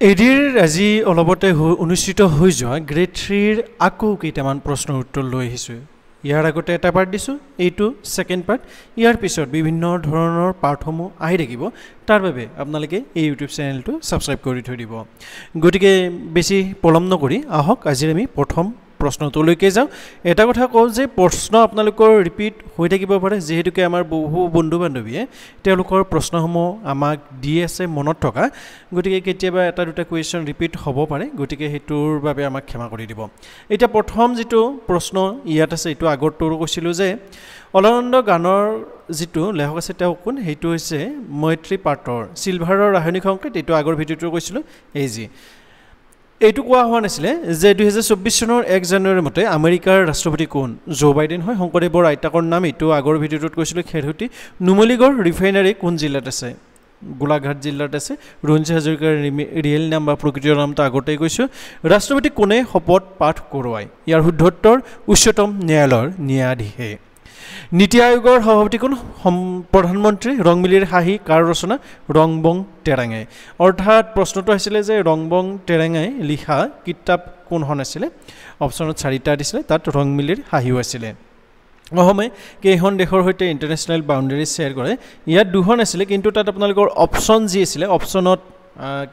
এডিৰ আজি অলপতে অনুষ্ঠিত হৈ যোৱা গ্ৰেড 3ৰ আকৌ কেইটামান প্ৰশ্নৰ উত্তৰ লৈ আহিছোঁ। ইয়াৰ আগতে এটা পাৰ্ট দিছোঁ, এইটো সেকেন্ড পাৰ্ট। ইয়াৰ পিছত বিভিন্ন ধৰণৰ পাৰ্টসমূহ আহি থাকিব। তাৰ বাবে আপোনালোকে এই ইউটিউব চেনেলটো সাবস্ক্ৰাইব কৰি থৈ দিব। গতিকে বেছি পলম নকৰি আহক আজি আমি প্ৰথম প্ৰশ্নটোলৈকে যাওঁ। এটা কথা কওঁ যে প্ৰশ্ন আপোনালোকৰ ৰিপিট হৈ থাকিব পাৰে, যেহেতুকে আমাৰ বহু বন্ধু বান্ধৱীয়ে তেওঁলোকৰ প্ৰশ্নসমূহ আমাক দি আছে মনত থকা। গতিকে কেতিয়াবা এটা দুটা কুৱেশ্যন ৰিপিট হ'ব পাৰে, গতিকে সেইটোৰ বাবে আমাক ক্ষমা কৰি দিব। এতিয়া প্ৰথম যিটো প্ৰশ্ন ইয়াত আছে, এইটো আগৰটোৰো কৈছিলোঁ যে অলকানন্দা গানৰ যিটো লেখক আছে তেওঁ কোন, সেইটো হৈছে মৈত্ৰী পাটৰ চিলভাৰৰ ৰাসায়নিক সংকেত। এইটো আগৰ ভিডিঅ'টো কৈছিলোঁ AG। এইটো কোৱা হোৱা নাছিলে যে 2024 চনৰ 1 জানুৱাৰীৰ মতে আমেৰিকাৰ ৰাষ্ট্ৰপতি কোন? জো বাইডেন হয়। শংকৰদেৱৰ আইতাকৰ নাম, এইটো আগৰ ভিডিঅ'টোত কৈছিলোঁ খেৰহুটি। নুমলীগড় ৰিফাইনাৰী কোন জিলাত আছে? গোলাঘাট জিলাত আছে। ৰুণসী হাজৰিকাৰ ৰিয়েল নাম বা প্ৰকৃত নামটো আগতেই কৈছোঁ। ৰাষ্ট্ৰপতি কোনে শপত পাঠ কৰোৱায়? ইয়াৰ শুদ্ধ উত্তৰ উচ্চতম ন্যায়ালয়ৰ ন্যায়াধীশে। নীতি আয়োগৰ সভাপতি কোন? প্ৰধানমন্ত্ৰী। ৰংমিলিৰ হাঁহি কাৰ ৰচনা? ৰংবং টেৰাঙে। অৰ্থাৎ প্ৰশ্নটো আছিলে যে ৰংবং টেৰাঙে লিখা কিতাপ কোনখন আছিলে? অপশ্যনত 4টা দিছিলে, তাত ৰংমিলিৰ হাঁহিও আছিলে। অসমে কেইখন দেশৰ সৈতে ইণ্টাৰনেশ্যনেল বাউণ্ডেৰী শ্বেয়াৰ কৰে? ইয়াত 2খন আছিলে, কিন্তু তাত আপোনালোকৰ অপশ্যন যি আছিলে অপশ্যনত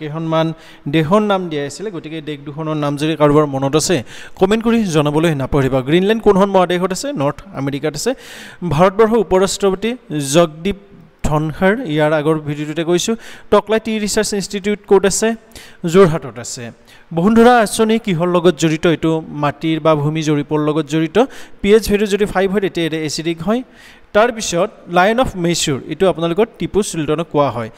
কেইখনমান দেশৰ নাম দিয়া আছিলে। গতিকে দেশ দুখনৰ নাম যদি কাৰোবাৰ মনত আছে কমেণ্ট কৰি জনাবলৈ নাপাহৰিবা। গ্ৰীণলেণ্ড কোনখন মহাদেশত আছে? নৰ্থ আমেৰিকাত আছে। ভাৰতবৰ্ষৰ উপৰাষ্ট্ৰপতি জগদীপ ধনখড়, ইয়াৰ আগৰ ভিডিঅ'টোতে কৈছোঁ। টকলাই টি ৰিচাৰ্চ ইনষ্টিটিউট ক'ত আছে? যোৰহাটত আছে। বসুন্ধৰা আঁচনি কিহৰ লগত জড়িত? এইটো মাটিৰ বা ভূমি জৰীপৰ লগত জড়িত। pH ভেলু যদি 5 হয় তেতিয়া এটা এচিডিক হয়। তাৰপিছত লায়ন অফ মেচুৰ, এইটো আপোনালোকৰ টিপু চুলতানক কোৱা হয়।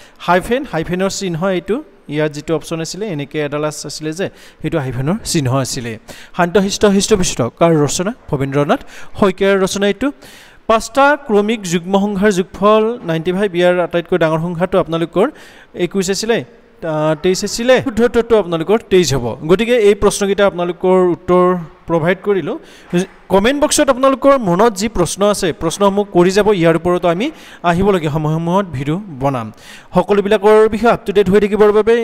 হাইফেনৰ চিহ্ন এইটো। ইয়াত যিটো অপশ্যন আছিলে এনেকৈ এডাল আছিলে যে সেইটো হাইফেনৰ চিহ্ন আছিলে। শান্তশিষ্ট হৃষ্টপুষ্ট কাৰ ৰচনা? ভৱেন্দ্ৰনাথ শইকীয়াৰ ৰচনা এইটো। 5টা ক্ৰমিক যুগ্ম সংখ্যাৰ যোগফল 95। ইয়াৰ আটাইতকৈ ডাঙৰ সংখ্যাটো আপোনালোকৰ 21 আছিলে, 23 আছিলে। শুদ্ধ উত্তৰটো আপোনালোকৰ 23 হ'ব। গতিকে এই প্ৰশ্নকেইটা আপোনালোকৰ উত্তৰ প্ৰভাইড কৰিলোঁ। কমেণ্ট বক্সত আপোনালোকৰ মনত যি প্ৰশ্ন আছে প্ৰশ্নসমূহ কৰি যাব। ইয়াৰ ওপৰতো আমি আহিবলগীয়া সময়সমূহত ভিডিঅ' বনাম। সকলোবিলাকৰ বিষয়ে আপ টু ডেট হৈ থাকিবৰ বাবে,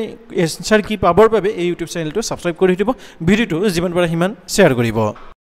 এনচাৰ কি পাবৰ বাবে এই ইউটিউব চেনেলটো ছাবস্ক্ৰাইব কৰি দিব। ভিডিঅ'টো যিমান পাৰে সিমান শ্বেয়াৰ কৰিব।